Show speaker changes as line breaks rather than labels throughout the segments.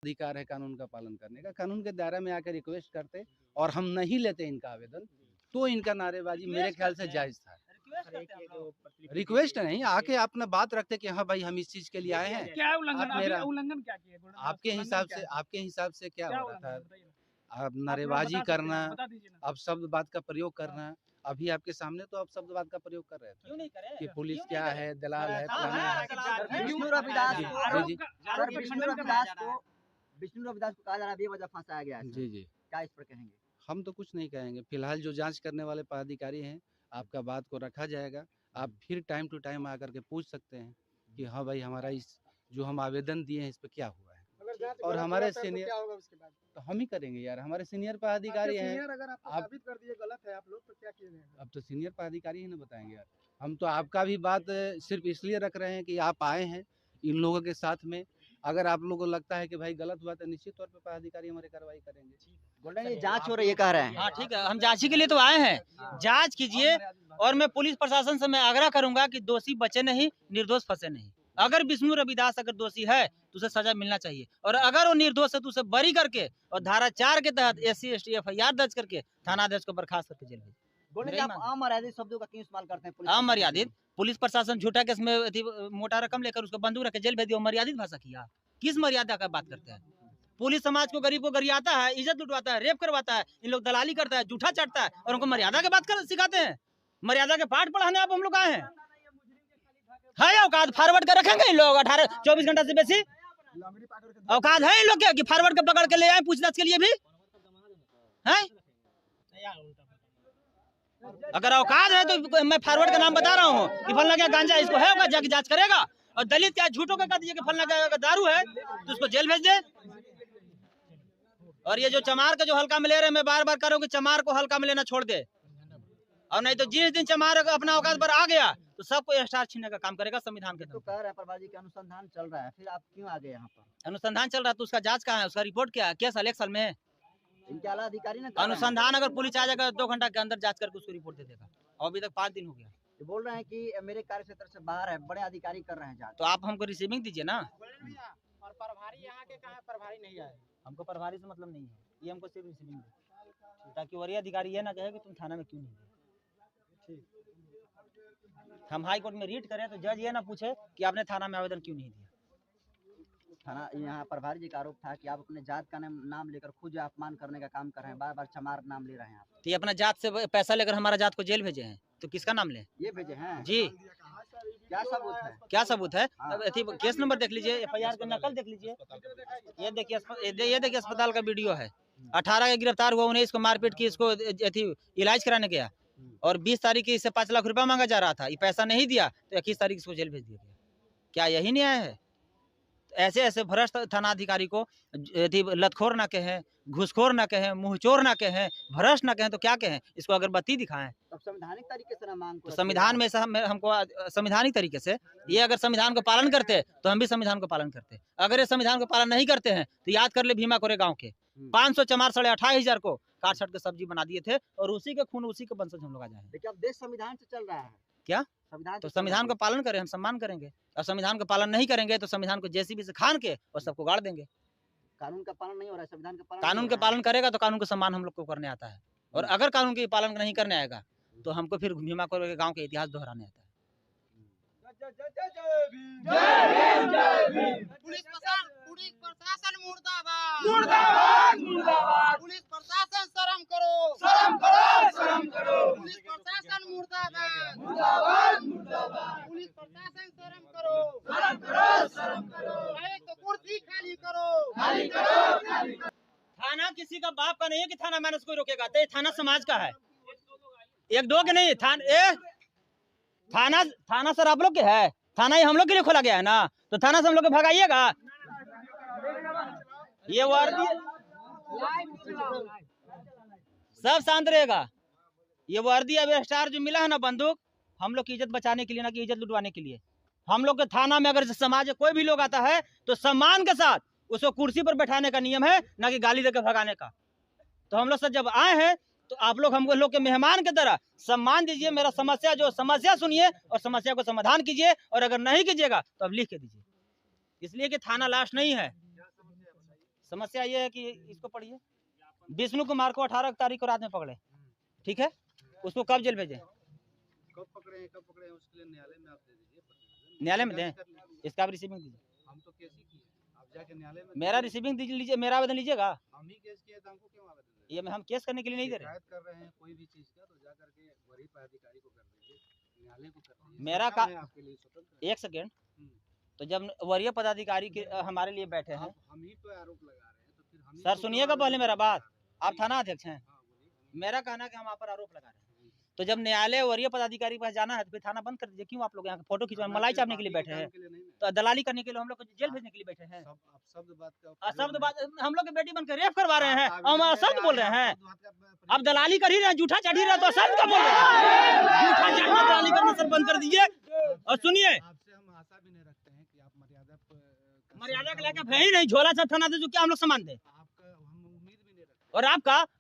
अधिकार है कानून का पालन करने का। कानून के दायरे में आकर रिक्वेस्ट करते और हम नहीं लेते इनका आवेदन, तो इनका नारेबाजी मेरे ख्याल से जायज था। रिक्वेस्ट नहीं, आके अपना बात रखते कि हाँ भाई हम इस चीज के लिए आए हैं।
क्या उल्लंघन क्या किया?
आपके हिसाब से क्या हो रहा था? अब नारेबाजी करना, अब शब्द बात का प्रयोग करना, अभी आपके सामने तो आप शब्द बात का प्रयोग कर रहे थे।
क्यों नहीं करे?
कि पुलिस क्या है, दलाल है,
विष्णु रविदास को कहा जा रहा है बेवजह फंसाया गया है।
जी जी,
क्या इस पर कहेंगे?
हम तो कुछ नहीं कहेंगे। फिलहाल जो जांच करने वाले पदाधिकारी हैं, आपका बात को रखा जाएगा। आप फिर टाइम टू टाइम आकर के पूछ सकते हैं कि हाँ भाई हमारा इस जो हम आवेदन दिए हैं इस पर क्या हुआ है। और हमारे सीनियर
क्या होगा उसके बाद?
तो हम ही करेंगे यार, हमारे सीनियर पदाधिकारी हैं।
अगर आप साबित कर दिए गलत है आप लोग तो क्या किया जाएगा?
अब तो सीनियर पदाधिकारी ही ना बताएंगे यार। हम तो आपका भी बात सिर्फ इसलिए रख रहे हैं कि आप आए हैं इन लोगों के साथ में। अगर आप लोगों को लगता है कि भाई गलत हुआ तो निश्चित तौर पे पदाधिकारी हमारी कार्रवाई करेंगे।
गोल्डन ये जांच हो रही है कह रहे हैं।
हाँ ठीक है, हम जांच के लिए तो आए हैं, जांच कीजिए। और मैं पुलिस प्रशासन से मैं आग्रह करूंगा कि दोषी बचे नहीं, निर्दोष फंसे नहीं। अगर विष्णु रविदास अगर दोषी है तो उसे सजा मिलना चाहिए, और अगर वो निर्दोष है तो उसे बरी करके और धारा 4 के तहत SC ST FIR दर्ज करके थानाध्यक्ष को बर्खास्त करके जेल भेजिए।
गोल्डन आप अमर्यादित शब्दों का क्यों इस्तेमाल करते हैं?
अमर्यादित, पुलिस प्रशासन झूठा केस में मोटा रकम लेकर उसको बंदूक रख के जेल भेज दिया, मर्यादित भाषा किया? किस मर्यादा का बात करते हैं? पुलिस समाज को, गरीब को गरियाता है, इज्जत लुटवाता है, रेप करवाता है, इन लोग दलाली करता है, झूठा चढ़ता है, और उनको मर्यादा की बात कर सिखाते हैं। मर्यादा के पाठ पढ़ाने आप हम लोग आए हैं? है औकात फॉरवर्ड कर रखेंगे इन लोग 24 घंटा से बेसी? औकात है इन लोग क्या कि फॉरवर्ड के पकड़ के ले आए पूछताछ के लिए भी है? अगर औकात है तो मैं फॉरवर्ड का नाम बता रहा हूँ कि फलना क्या गांजा इसको है औकात, जाके जांच करेगा। और दलित क्या झूठों का कह दीजिए कि फलना क्या दारू है तो उसको जेल भेज दे। और ये जो चमार का जो हल्का में ले रहे हैं, मैं बार बार कह रहा हूँ कि चमार को हल्का में लेना छोड़ दे, और नहीं तो जिस दिन चमार अपना औकात पर आ गया तो सबको स्टार छीनने का काम करेगा संविधान के।
तो कह रहे हैं प्रभा जी के अनुसंधान चल रहा है, फिर आप क्यों आ गए यहाँ पर?
अनुसंधान चल रहा है तो उसका जांच कहाँ है, उसका रिपोर्ट क्या है? केस अलग साल में
इनके आला अधिकारी ने
अनुसंधान अगर पुलिस आ जाएगा 2 घंटा के अंदर जांच करके उसको रिपोर्ट दे देगा, और अभी तक 5 दिन हो गया।
ये बोल रहे हैं कि मेरे कार्य क्षेत्र से बाहर है, बड़े अधिकारी कर रहे हैं जांच।
तो आप हमको रिसीविंग दीजिए ना।
और प्रभारी यहाँ के कहाँ? प्रभारी नहीं आए।
हमको प्रभारी से मतलब नहीं है, ये हमको सिर्फ रिसीविंग दे, ताकि वरीय अधिकारी ये ना कहे कि तुम थाना में क्यों नहीं गए। हम हाई कोर्ट में रीट करें तो जज ये ना पूछे कि आपने थाना में आवेदन क्यों नहीं दिया।
थाना यहाँ प्रभारी जी का आरोप था कि आप अपने जात का नाम लेकर खुद अपमान करने का काम कर रहे हैं, बार बार चमार नाम ले रहे हैं आप।
तो ये अपना जात से पैसा लेकर हमारा जात को जेल भेजे हैं, तो किसका नाम ले?
ये भेजे हैं
जी।
क्या सबूत है?
क्या सबूत है? केस नंबर देख लीजिए, FIR का नकल देख लीजिए। ये देखिए अस्पताल का वीडियो है। 18 के गिरफ्तार हुआ, 19 को मारपीट की, इसको इलाज कराने गया, और 20 तारीख की इससे 5 लाख रुपया मांगा जा रहा था, ये पैसा नहीं दिया तो 21 तारीख इसको जेल भेज दिया गया। क्या यही न्याय है? ऐसे ऐसे भ्रष्ट थानाधिकारी को लतखोर ना कहें, घुसखोर ना कहें, मुंहचोर ना कहें, भ्रष्ट ना कहें, तो क्या कहें? इसको अगरबत्ती दिखाएं।
तब संवैधानिक तरीके से ना मांग
तो संविधान में हमको संवैधानिक तरीके से, ये अगर संविधान को पालन करते तो हम भी संविधान को पालन करते। अगर ये संविधान को पालन नहीं करते हैं तो याद कर ले भीमा कोरे गाँव के 500 चमार 28,500 को काट छट के सब्जी बना दिए थे, और उसी के खून उसी के वंशज हम लोग आ जाए।
देखिए अब देश संविधान से चल रहा है।
क्या
संविधान?
तो संविधान का पालन करें, हम सम्मान करेंगे। और संविधान का पालन नहीं करेंगे तो संविधान को JCB से खान के और सबको गाड़ देंगे।
कानून का पालन नहीं हो रहा है, संविधान का पालन।
कानून का पालन करेगा तो कानून का सम्मान हम लोग को करने आता है, और अगर कानून के पालन नहीं करने आएगा तो हमको फिर भीमा कोरे के गाँव के इतिहास दोहराने आता है।
पुलिस प्रशासन मुर्दाबाद, मुर्दाबाद, मुर्दाबाद। पुलिस प्रशासन शर्म करो, शर्म करो, शर्म करो। पुलिस प्रशासन मुर्दाबाद, मुर्दाबाद, मुर्दाबाद। पुलिस प्रशासन शर्म करो, शर्म करो, शर्म करो। तो कुर्सी खाली करो, खाली करो, खाली करो।
थाना किसी का बाप का नहीं है कि थाना मैनेज कोई रोकेगा, तो थाना समाज का है। 1-2 के नहीं, थाना सर आप लोग के है, थाना ही हम लोग के लिए खोला गया है ना, तो थाना से हम लोग भगाइएगा। ये वर्दी सब शांत रहेगा। ये वर्दी अब स्टार जो मिला है ना, बंदूक हम लोग की इज्जत बचाने के लिए, ना कि इज्जत लुटवाने के लिए। हम लोग के थाना में अगर समाज कोई भी लोग आता है तो सम्मान के साथ उसको कुर्सी पर बैठाने का नियम है, ना कि गाली देकर भगाने का। तो हम लोग सब जब आए हैं तो आप लोग हम लोग के मेहमान की तरह सम्मान दीजिए। मेरा समस्या सुनिए और समस्या को समाधान कीजिए, और अगर नहीं कीजिएगा तो अब लिख के दीजिए, इसलिए कि थाना लास्ट नहीं है। समस्या ये है कि इसको पढ़िए, विष्णु कुमार को 18 तारीख को रात में पकड़े, ठीक है, उसको कब जेल भेजे?
कब पकड़े हैं उसके लिए न्यायालय में आप दे दीजिए,
न्यायालय में दें, इसका रिसीविंग दीजिए।
हम तो केस ही किए, आप जाके न्यायालय में
मेरा रिसीविंग लीजिए, मेरा आवेदन लीजिएगा।
हम ही केस किए तो हमको क्यों आवेदन
ये हम केस करने के लिए नहीं दे रहे।
शिकायत कर रहे हैं कोई भी चीज का तो जा करके वरीय पदाधिकारी को कर दीजिए, न्यायालय को कर दीजिए।
मेरा
सरकार
का
है आपके लिए स्वतंत्र है।
एक सेकेंड, तो जब वरीय पदाधिकारी हमारे लिए बैठे हैं,
हम ही पे आरोप लगा रहे हैं तो फिर हम ही
सर
को
सुनिएगा पहले मेरा बात, आप थाना अध्यक्ष हैं,
हाँ, बोलिए।
मेरा कहना है कि हम आप पर आरोप लगा रहे हैं, तो जब न्यायालय वरीय पदाधिकारी के पास जाना है तो फिर थाना बंद कर दीजिए। क्यों आप लोग यहाँ फोटो खिंचवा मलाई चापने के लिए बैठे हैं? तो दलाली करने के लिए हम लोग को जेल भेजने के लिए बैठे हैं।
शब्द बात का
शब्द बात, हम लोग की बेटी बन के रेप करवा रहे हैं, हम शब्द बोल रहे हैं। आप दलाली कर ही रहे हैं, झूठा चढ़ ही रहे हैं, तो शब्द का बोल रहे हैं। झूठा चढ़ना दलाली करना सर बंद कर दीजिए। और सुनिए,
आपसे हम आशा भी नहीं रखते हैं कि आप
मर्यादा के लेकर है ही नहीं, झोला सब थाना दे जो क्या हम लोग सामान दे,
आपका हम उम्मीद भी नहीं रखते।
और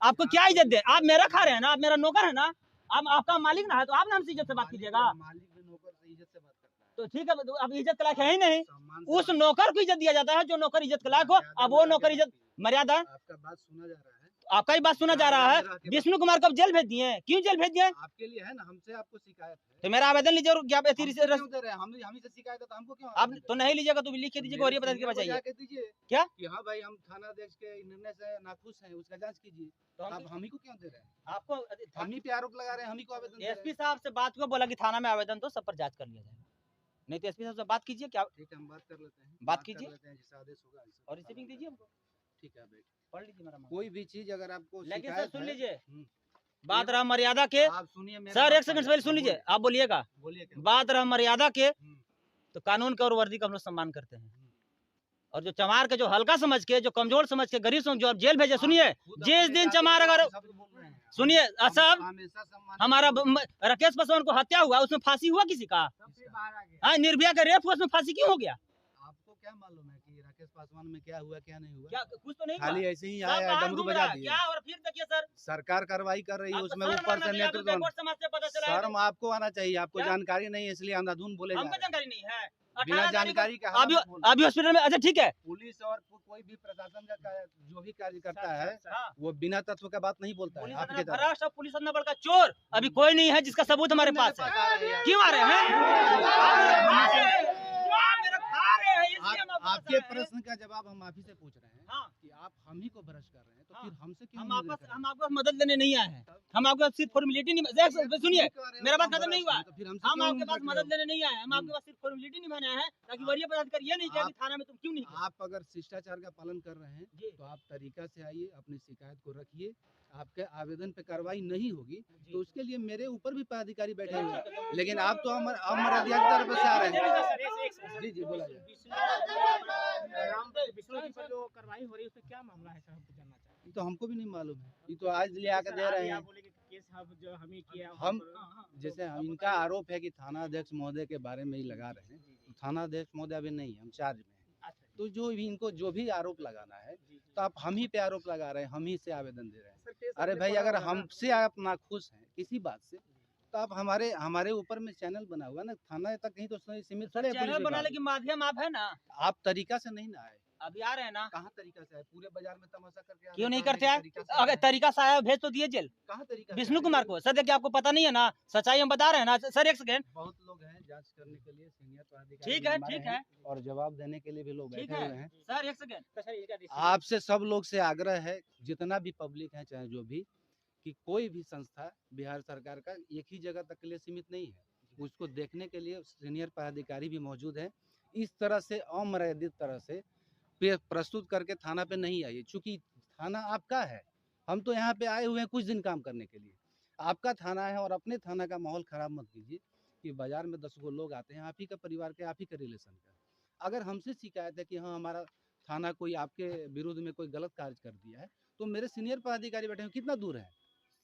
आपको क्या इज्जत दे? आप मेरा खा रहे हैं ना, आप मेरा नौकर है ना, आप आपका मालिक ना है, तो आप ना हमसे इज्जत से बात कीजिएगा।
मालिक भी नौकर से इज्जत से बात करता है।
तो ठीक है, तो अब इज्जत के लायक है ही नहीं,
सम्मान
उस नौकर को इज्जत दिया जाता है जो नौकर इज्जत के लायक हो। अब वो नौकर इज्जत मर्यादा,
आपका बात सुना जा रहा है,
आपका ही बात सुना जा रहा है। विष्णु कुमार को अब जेल भेज दिए, क्यों जेल भेज दिए?
आपके लिए है ना, हमसे आपको शिकायत है
तो मेरा आवेदन लीजिए, और क्या
हम क्यों दे रहे हैं? हम ही से शिकायत है तो हमको क्यों
आप
आवेदन
तो नहीं लीजिएगा तो लिख के दीजिए, वरीय पदाधिकारी
मेरे को
बचाइए।
जाके दीजिए
क्या?
कि हाँ भाई हम थाना अध्यक्ष के निर्णय से नाखुश हैं, उसका जांच कीजिए।
तो
आप हम ही को क्यों दे रहे हैं?
आपको
हम ही पे आरोप लगा रहे हैं, हम ही को आवेदन दे रहे
एसपी
हैं।
साहब से बात को बोला कि थाना में आवेदन दो, सब पर जांच कर लिया जाए, नहीं तो एसपी साहब से बात कीजिए। क्या
ठीक है, हम बात कर लेते हैं,
बात
कर
कीजिए।
लेते हैं, जैसा आदेश होगा ऐसा
और रिसीविंग दीजिए हमको,
ठीक है भाई।
पढ़ लीजिए मेरा मामला।
कोई भी चीज अगर आपको
लेकिन सर
शिकायत
सुन
है,
लीजिए,
हम्म,
बात रहा मर्यादा के,
आप सुनिए मेरी
सर
बात
एक सेकंड पहले सुन लीजिए, आप बोलिएगा।
बोलिए क्या?
बात रहा मर्यादा के,
हम्म,
तो कानून का और वर्दी का हम लोग सम्मान करते हैं, और जो चमार के जो हल्का समझ के, जो कमजोर समझ के, गरीब समझ, जो आप जेल भेजे, सुनिए,
खुद
जिस
अपने
दिन
जाति
चमार
के
अगर
शब्द बोल रहे हैं।
सुनिए
हम
साहब,
हमेशा सम्मान
हमारा
करते हैं।
राकेश पासवान को हत्या हुआ, उसमें फांसी हुआ किसी का? हाँ, निर्भया का रेप हुआ, उसमें फांसी क्यों हो गया?
आपको क्या मालूम है कि राकेश पासवान में क्या हुआ क्या नहीं हुआ?
क्या कुछ तो नहीं हुआ?
खाली ऐसे ही
सब
आया
बाहर
डमरू
घूम
बजा
रहा है।
दिए।
क्या? और फिर देखिए सर,
सरकार कार्रवाई कर रही है,
आपको
उसमें
शर्म
ऊपर
आना
से
चाहिए, आपको
नेतृत्व।
बैकवर्ड समाज से पता चला है।
शर्म आपको आना चाहिए, आपको
क्या?
जानकारी नहीं है इसलिए अंधाधुन बोले जा
हमको
रहे हैं।
जानकारी नहीं है।
बिना
18 तारीख
जानकारी के
को अभी
हालात बोल रहे हैं।
अभी हॉस्पिटल में, अच्छा ठीक है,
पुलिस और कोई भी प्रशासन का जो भी कार्य करता है
हाँ,
वो बिना तत्व का बात नहीं बोलता है
पुलिस
आपके
इतना
तरह।
भ्रष्ट और पुलिस इतना बड़का चोर अभी कोई नहीं है जिसका सबूत हमारे पास है। क्यों आ रहे हैं?
आपके प्रश्न का जवाब हम आप ही से पूछ रहे हैं
हाँ।
कि आप हम ही को भ्रष्ट कर रहे हैं तो
हाँ।
फिर हमसे क्यों
हम
उम्मीद
आपको
रख रहे
हम आपको मदद लेने नहीं आए हैं, हम आपके पास सिर्फ फॉर्मेलिटी नहीं, सुनिए मेरा बात खत्म नहीं हुआ,
तो फिर हमसे
हम
क्यों
आपके
उम्मीद
पास
रख रहे
मदद
हो?
लेने नहीं आए, हम आपके पास सिर्फ फॉर्मेलिटी निभाने आए हैं, ताकि वरीय पदाधिकारी ये नहीं कहे कि थाना में तुम क्यों नहीं गए।
आप अगर शिष्टाचार का पालन कर रहे हैं
जी।
तो आप तरीका से आइए, अपनी शिकायत को रखिए। आपके आवेदन पे कार्रवाई नहीं होगी तो उसके लिए मेरे ऊपर भी पदाधिकारी बैठे हुए हैं, लेकिन आप तो अमर्यादित तरफ से आ रहे हैं। जी जी बोला जाए।
विष्णु जी पर जो कार्रवाई हो रही है उसमें क्या मामला है सर, हमको जानना चाहते हैं।
ये तो हमको भी नहीं मालूम है, ये तो आज ले आकर दे रहे हैं।
बोले कि केस हम जो हम ही किया
हम जैसे इनका आरोप है कि थाना अध्यक्ष महोदय के बारे में ही लगा रहे हैं, तो थाना अध्यक्ष महोदय अभी नहीं है, हम चार्ज में हैं। तो जो भी इनको जो भी आरोप लगाना है तो आप हम ही पे आरोप लगा रहे हैं, हम ही से आवेदन दे रहे हैं। अरे भाई अगर हमसे आप नाखुश हैं किसी बात से तो आप हमारे ऊपर में चैनल बना हुआ है ना, थाना तक कहीं तो सीमित थोड़े है पुलिस
चैनल बनाने
विभाग।
के माध्यम आप है ना,
आप तरीका से नहीं ना आए,
अभी आ रहे हैं ना,
कहाँ तरीका से आए? पूरे बाजार में तमाशा करके आ रहे
क्यों
हैं,
नहीं
कहाँ
करते
है
हैं?
कि तरीका से
अगर
आए?
तरीका से आया भेज तो दिए जेल
कहाँ तरीका से
विष्णु
आए?
कुमार को। सर देखिए आपको पता नहीं है ना, सच्चाई हम बता रहे हैं ना। सर एक सेकेंड,
बहुत लोग हैं जांच करने के लिए, सीनियर पदाधिकारी
ठीक
भी
है
हमारे
ठीक
हैं
है
और जवाब देने के लिए भी लोग
ठीक
बैठे
है।
हुए हैं।
सर एक सेकेंड,
आपसे सब लोग से आग्रह है, जितना भी पब्लिक है चाहे जो भी, कि कोई भी संस्था बिहार सरकार का एक ही जगह तक के लिए सीमित नहीं है, उसको देखने के लिए सीनियर पदाधिकारी भी मौजूद है। इस तरह से अमर्यादित तरह से प्रस्तुत करके थाना पे नहीं आइए, चूंकि थाना आपका है। हम तो यहाँ पे आए हुए हैं कुछ दिन काम करने के लिए, आपका थाना है और अपने थाना का माहौल खराब मत कीजिए कि बाजार में 10 गो लोग आते हैं, आप ही का परिवार के, आप ही का रिलेशन का। अगर हमसे शिकायत है कि हाँ हमारा थाना कोई आपके विरुद्ध में कोई गलत कार्य कर दिया है तो मेरे सीनियर पदाधिकारी बैठे हैं, कितना दूर है,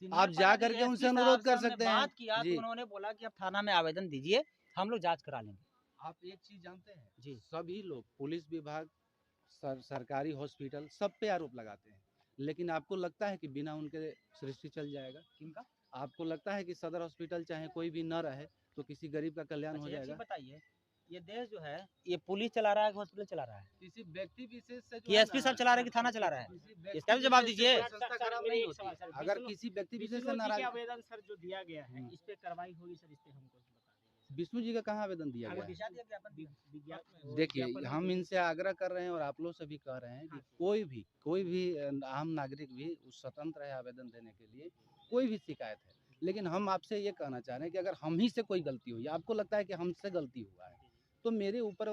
आप जा करके उनसे अनुरोध कर सकते हैं।
बात किया तो उन्होंने बोला कि आप थाना में आवेदन दीजिए, हम लोग जांच करा लेंगे।
आप एक चीज जानते हैं
जी।
सभी लोग पुलिस विभाग, सरकारी हॉस्पिटल सब पे आरोप लगाते हैं, लेकिन आपको लगता है कि बिना उनके सृष्टि चल जाएगा?
किनका?
आपको लगता है कि सदर हॉस्पिटल चाहे कोई भी न रहे तो किसी गरीब का कल्याण हो
अच्छा, एक चीज
जाएगा?
बताइए, ये देश जो है ये पुलिस चला रहा है कि हॉस्पिटल चला रहा है
किसी व्यक्ति विशेष से
कि एसपी साहब चला रहे हैं कि थाना चला रहा है इसका भी जवाब दीजिए।
संस्था खराब नहीं होती है। अगर किसी व्यक्ति विशेष से नाराज,
आवेदन सर जो दिया गया है इस पे कार्रवाई होगी सर, इस पे हमको बता दीजिए।
विष्णु जी का कहाँ आवेदन दिया गया है?
विज्ञापन
देखिए हम इनसे आग्रह कर रहे हैं और आप लोग से भी कह रहे हैं कि कोई भी आम नागरिक भी स्वतंत्र है आवेदन देने के लिए, कोई भी शिकायत है। लेकिन हम आपसे ये कहना चाह रहे हैं कि अगर हम ही से कोई गलती हुई, आपको लगता है कि हमसे गलती हुआ है, तो मेरे ऊपर